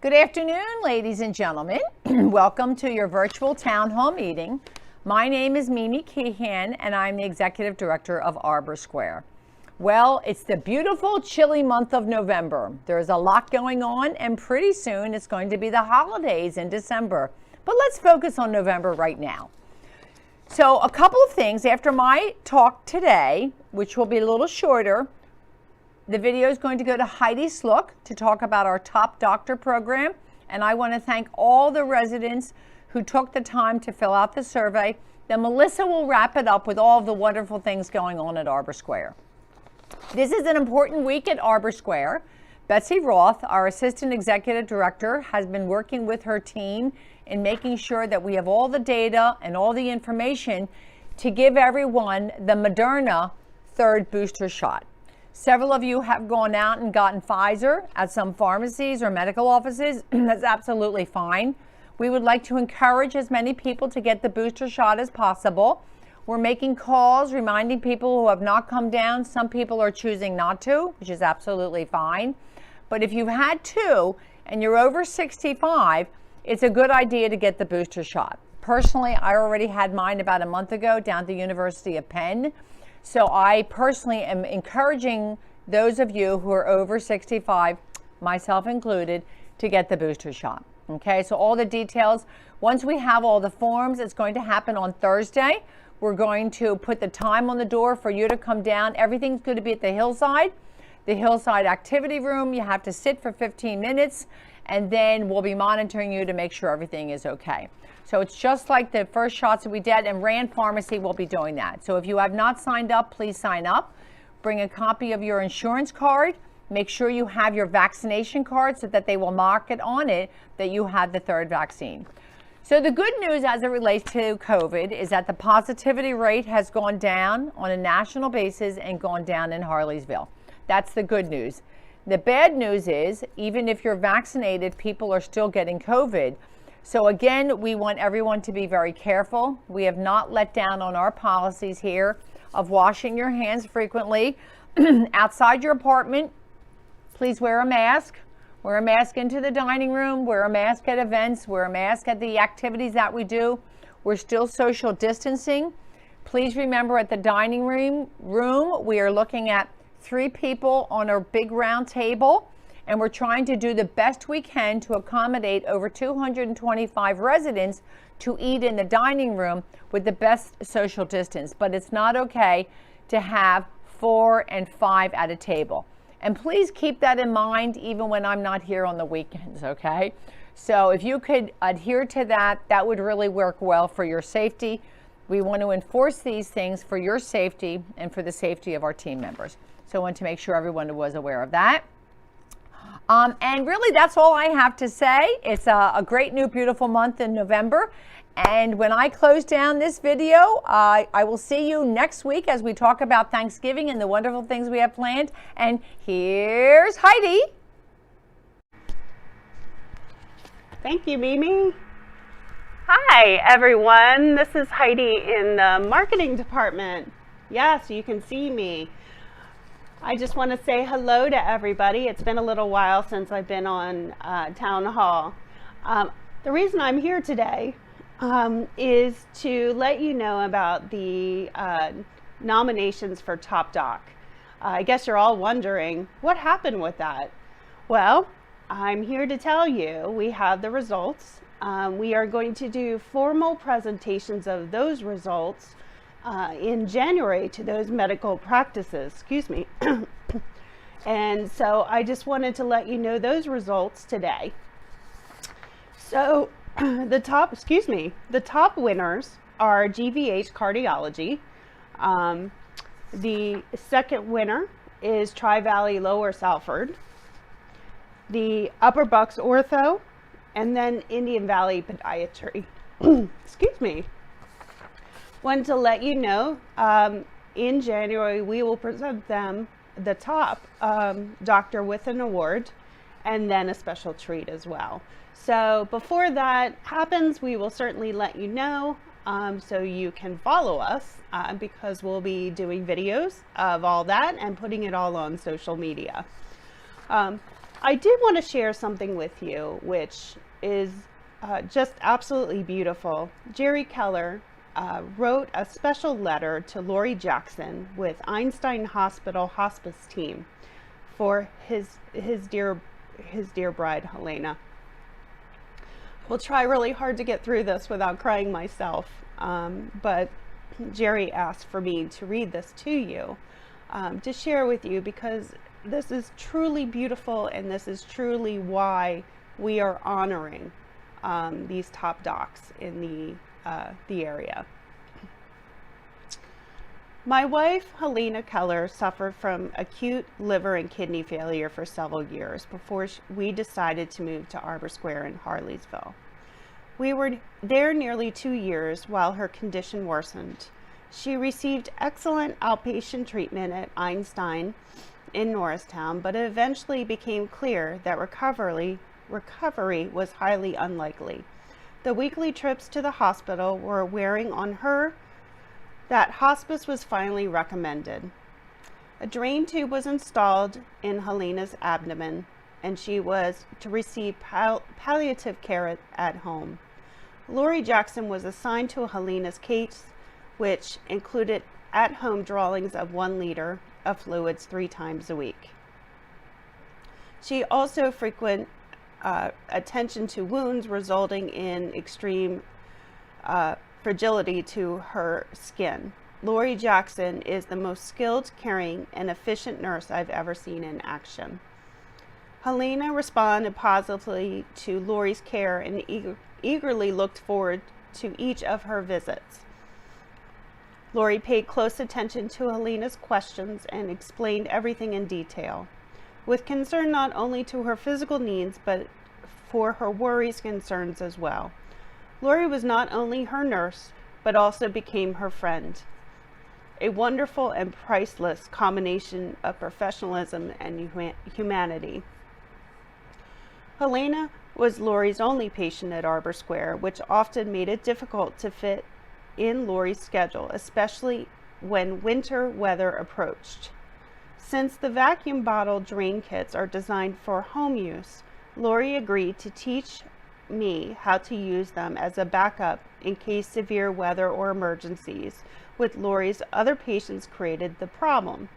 Good afternoon, ladies and gentlemen. Welcome to your virtual town hall meeting. My name is Mimi Keehan, and I'm the Executive Director of Arbor Square. Well, it's the beautiful, chilly month of November. There's a lot going on, and pretty soon it's going to be the holidays in December. But let's focus on November right now. So a couple of things. After my talk today, which will be a little shorter, the video is going to go to Heidi Slook to talk about our Top Doctor program. And I want to thank all the residents who took the time to fill out the survey. Then Melissa will wrap it up with all of the wonderful things going on at Arbor Square. This is an important week at Arbor Square. Betsy Roth, our Assistant Executive Director, has been working with her team in making sure that we have all the data and all the information to give everyone the Moderna third booster shot. Several of you have gone out and gotten Pfizer at some pharmacies or medical offices. That's absolutely fine. We would like to encourage as many people to get the booster shot as possible. We're making calls, reminding people who have not come down. Some people are choosing not to, which is absolutely fine. But if you've had two and you're over 65, it's a good idea to get the booster shot. Personally, I already had mine about a month ago down at the University of Penn. So I personally am encouraging those of you who are over 65, myself included, to get the booster shot. Okay, so all the details, once we have all the forms, it's going to happen on Thursday. We're going to put the time on the door for you to come down. Everything's going to be at the Hillside Activity Room. You have to sit for 15 minutes, and then we'll be monitoring you to make sure everything is okay. So it's just like the first shots that we did, and Rand Pharmacy will be doing that. So if you have not signed up, please sign up. Bring a copy of your insurance card. Make sure you have your vaccination card so that they will mark it on it that you had the third vaccine. So the good news as it relates to COVID is that the positivity rate has gone down on a national basis and gone down in Harleysville. That's the good news. The bad news is, even if you're vaccinated, people are still getting COVID. So again, we want everyone to be very careful. We have not let down on our policies here of washing your hands frequently. Outside your apartment, please wear a mask. Wear a mask into the dining room, wear a mask at events, wear a mask at the activities that we do. We're still social distancing. Please remember at the dining room, we are looking at 3 people on a big round table, and we're trying to do the best we can to accommodate over 225 residents to eat in the dining room with the best social distance. But it's not okay to have 4 and 5 at a table. And please keep that in mind even when I'm not here on the weekends, okay? So if you could adhere to that, that would really work well for your safety. We want to enforce these things for your safety and for the safety of our team members. So I want to make sure everyone was aware of that. And really, that's all I have to say. It's a great new beautiful month in November. And when I close down this video, I will see you next week as we talk about Thanksgiving and the wonderful things we have planned. And here's Heidi. Thank you, Mimi. Hi, everyone. This is Heidi in the marketing department. Yes, you can see me. I just want to say hello to everybody. It's been a little while since I've been on Town Hall. The reason I'm here today is to let you know about the nominations for Top Doc. I guess you're all wondering, what happened with that? Well, I'm here to tell you we have the results. We are going to do formal presentations of those results in January to those medical practices, excuse me. And so I just wanted to let you know those results today. So the top winners are GVH Cardiology. The second winner is Tri-Valley Lower Salford, the Upper Bucks Ortho, and then Indian Valley Podiatry. Excuse me. Wanted to let you know, in January, we will present them the top doctor with an award and then a special treat as well. So before that happens, we will certainly let you know so you can follow us because we'll be doing videos of all that and putting it all on social media. I did want to share something with you, which is just absolutely beautiful. Jerry Keller wrote a special letter to Lori Jackson with Einstein Hospital hospice team for his dear bride, Helena. We'll try really hard to get through this without crying myself, but Jerry asked for me to read this to you, to share with you, because this is truly beautiful, and this is truly why we are honoring these top docs in the area. My wife, Helena Keller, suffered from acute liver and kidney failure for several years before we decided to move to Arbor Square in Harleysville. We were there nearly 2 years while her condition worsened. She received excellent outpatient treatment at Einstein in Norristown, but it eventually became clear that recovery was highly unlikely. The weekly trips to the hospital were wearing on her. That hospice was finally recommended. A drain tube was installed in Helena's abdomen, and she was to receive palliative care at home. Lori Jackson was assigned to Helena's case, which included at-home drawings of 1 liter of fluids 3 times a week. She also frequent attention to wounds resulting in extreme fragility to her skin. Lori Jackson is the most skilled, caring, and efficient nurse I've ever seen in action. Helena responded positively to Lori's care and eagerly looked forward to each of her visits. Lori paid close attention to Helena's questions and explained everything in detail, with concern not only to her physical needs, but for her worries and concerns as well. Lori was not only her nurse, but also became her friend. A wonderful and priceless combination of professionalism and humanity. Helena was Lori's only patient at Arbor Square, which often made it difficult to fit in Lori's schedule, especially when winter weather approached. Since the vacuum bottle drain kits are designed for home use, Lori agreed to teach me how to use them as a backup in case severe weather or emergencies with Lori's other patients created a problem.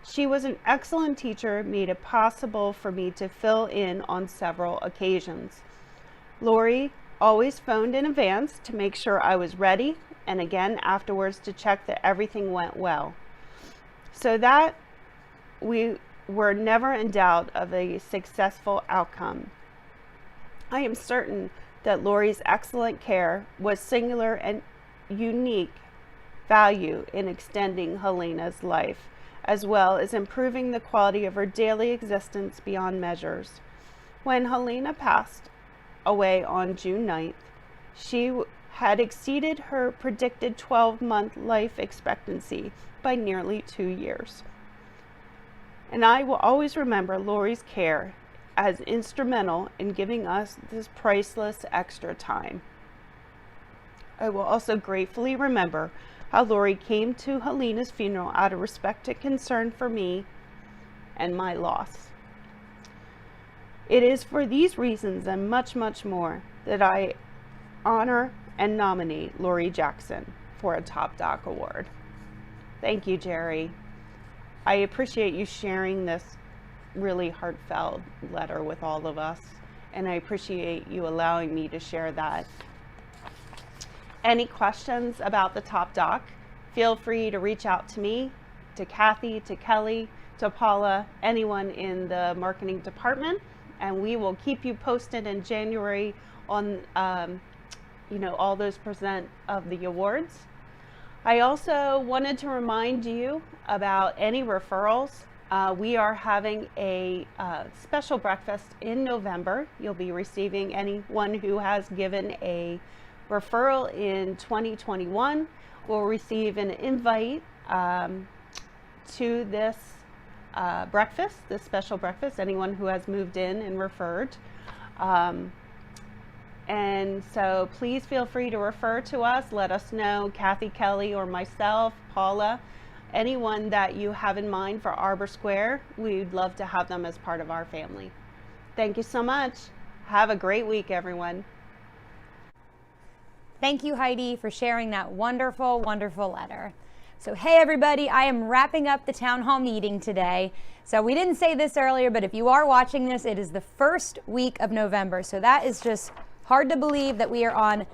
She was an excellent teacher, made it possible for me to fill in on several occasions. Lori always phoned in advance to make sure I was ready, and again afterwards to check that everything went well, so that we were never in doubt of a successful outcome. I am certain that Lori's excellent care was singular and unique value in extending Helena's life, as well as improving the quality of her daily existence beyond measures. When Helena passed away on June 9th, she had exceeded her predicted 12-month life expectancy by nearly 2 years. And I will always remember Lori's care as instrumental in giving us this priceless extra time. I will also gratefully remember how Lori came to Helena's funeral out of respect and concern for me and my loss. It is for these reasons and much, much more that I honor and nominate Lori Jackson for a Top Doc Award. Thank you, Jerry. I appreciate you sharing this really heartfelt letter with all of us, and I appreciate you allowing me to share that. Any questions about the Top Doc, feel free to reach out to me, to Kathy, to Kelly, to Paula, anyone in the marketing department, and we will keep you posted in January on all those present of the awards. I also wanted to remind you about any referrals. We are having a special breakfast in November. You'll be receiving anyone who has given a referral in 2021 will receive an invite to this breakfast, this special breakfast, anyone who has moved in and referred. And so please feel free to refer to us. Let us know, Kathy, Kelly, or myself, Paula. anyone that you have in mind for Arbor Square, we'd love to have them as part of our family. Thank you so much. Have a great week, everyone. Thank you, Heidi, for sharing that wonderful, wonderful letter. So, hey, everybody, I am wrapping up the town hall meeting today. So we didn't say this earlier, but if you are watching this, it is the first week of November. So that is just hard to believe that we are on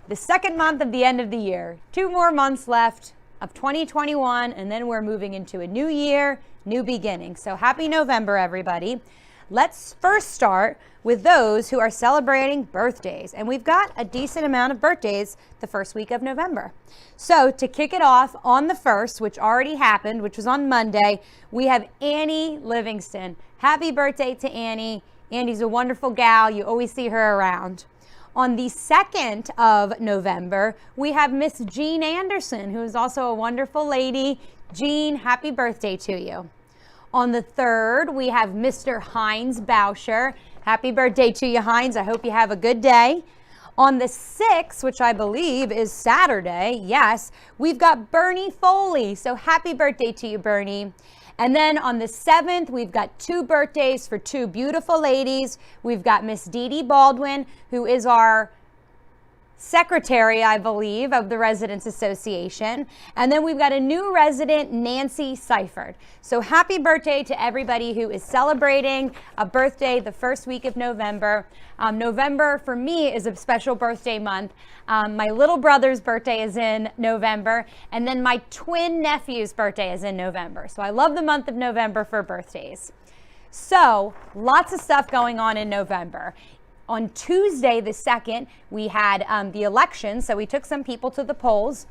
the second month of the end of the year. 2 more months left of 2021, and then we're moving into a new year, new beginning. So happy November, everybody. Let's first start with those who are celebrating birthdays. And we've got a decent amount of birthdays the first week of November. So to kick it off on the 1st, which already happened, which was on Monday, we have Annie Livingston. Happy birthday to Annie. Annie's a wonderful gal. You always see her around. On the 2nd of November, we have Miss Jean Anderson, who is also a wonderful lady. Jean, happy birthday to you. On the 3rd, we have Mr. Heinz Bauscher. Happy birthday to you, Heinz. I hope you have a good day. On the 6th, which I believe is Saturday, yes, we've got Bernie Foley. So happy birthday to you, Bernie. And then on the 7th, we've got 2 birthdays for 2 beautiful ladies. We've got Miss Dee Dee Baldwin, who is our secretary, I believe, of the Residents Association. And then we've got a new resident, Nancy Seifert. So happy birthday to everybody who is celebrating a birthday the first week of November. November for me is a special birthday month. My little brother's birthday is in November, and then my twin nephew's birthday is in November. So I love the month of November for birthdays. So lots of stuff going on in November. On Tuesday, the 2nd, we had the election, so we took some people to the polls.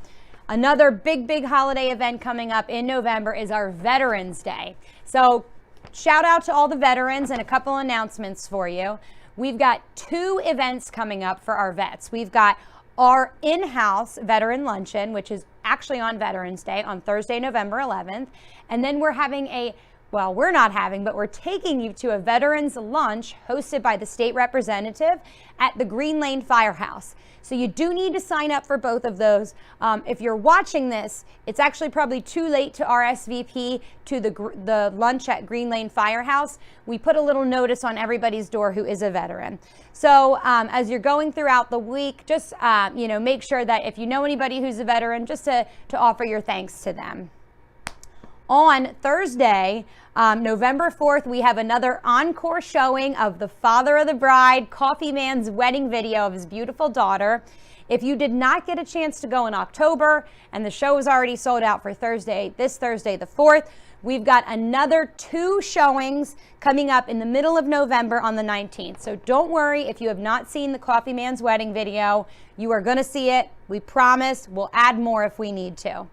Another big holiday event coming up in November is our Veterans Day. So shout out to all the veterans and a couple announcements for you. We've got 2 events coming up for our vets. We've got our in-house veteran luncheon, which is actually on Veterans Day on Thursday, November 11th. And then we're having we're not having, but we're taking you to a veterans lunch hosted by the state representative at the Green Lane Firehouse. So you do need to sign up for both of those. If you're watching this, it's actually probably too late to RSVP to the lunch at Green Lane Firehouse. We put a little notice on everybody's door who is a veteran. So as you're going throughout the week, just make sure that if you know anybody who's a veteran, just to offer your thanks to them. On Thursday, November 4th, we have another encore showing of the father of the bride, Coffee Man's wedding video of his beautiful daughter. If you did not get a chance to go in October and the show is already sold out for this Thursday, the 4th, we've got another 2 showings coming up in the middle of November on the 19th. So don't worry if you have not seen the Coffee Man's wedding video. You are going to see it. We promise. We'll add more if we need to.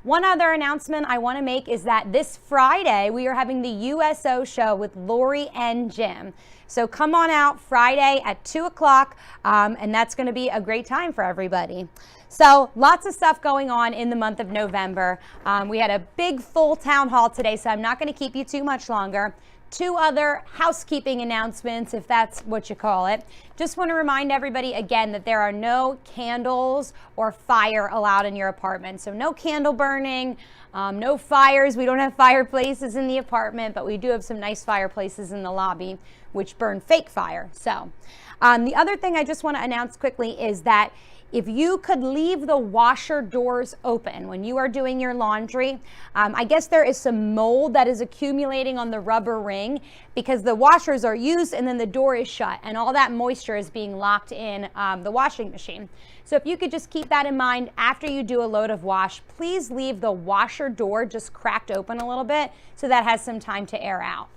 One other announcement I want to make is that this Friday we are having the USO show with Lori and Jim. So come on out Friday at 2 o'clock, and that's going to be a great time for everybody. So lots of stuff going on in the month of November. We had a big full town hall today, so I'm not going to keep you too much longer. 2 other housekeeping announcements, if that's what you call it. Just want to remind everybody again that there are no candles or fire allowed in your apartment. So no candle burning, no fires. We don't have fireplaces in the apartment, but we do have some nice fireplaces in the lobby, which burn fake fire. So the other thing I just want to announce quickly is that if you could leave the washer doors open when you are doing your laundry, I guess there is some mold that is accumulating on the rubber ring because the washers are used and then the door is shut and all that moisture is being locked in the washing machine. So if you could just keep that in mind after you do a load of wash, please leave the washer door just cracked open a little bit so that has some time to air out.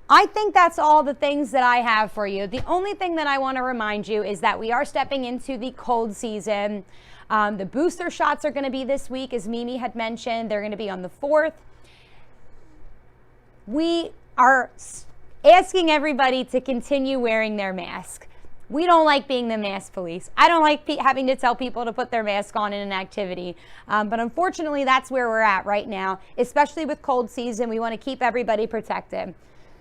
I think that's all the things that I have for you. The only thing that I want to remind you is that we are stepping into the cold season. The booster shots are going to be this week, as Mimi had mentioned. They're going to be on the 4th. We are asking everybody to continue wearing their mask. We don't like being the mask police. I don't like having to tell people to put their mask on in an activity. But unfortunately, that's where we're at right now, especially with cold season. We want to keep everybody protected.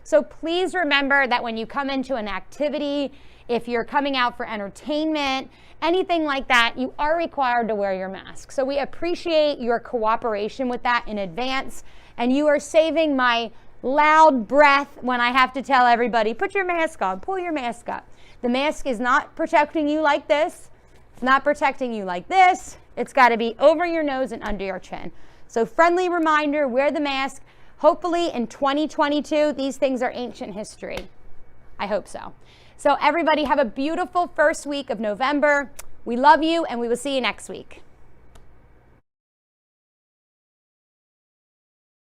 So please remember that when you come into an activity, if you're coming out for entertainment, anything like that, you are required to wear your mask. So we appreciate your cooperation with that in advance, and you are saving my loud breath when I have to tell everybody, put your mask on, pull your mask up. The mask is not protecting you like this. It's not protecting you like this. It's got to be over your nose and under your chin. So friendly reminder, wear the mask. Hopefully in 2022, these things are ancient history. I hope so. So everybody have a beautiful first week of November. We love you, and we will see you next week.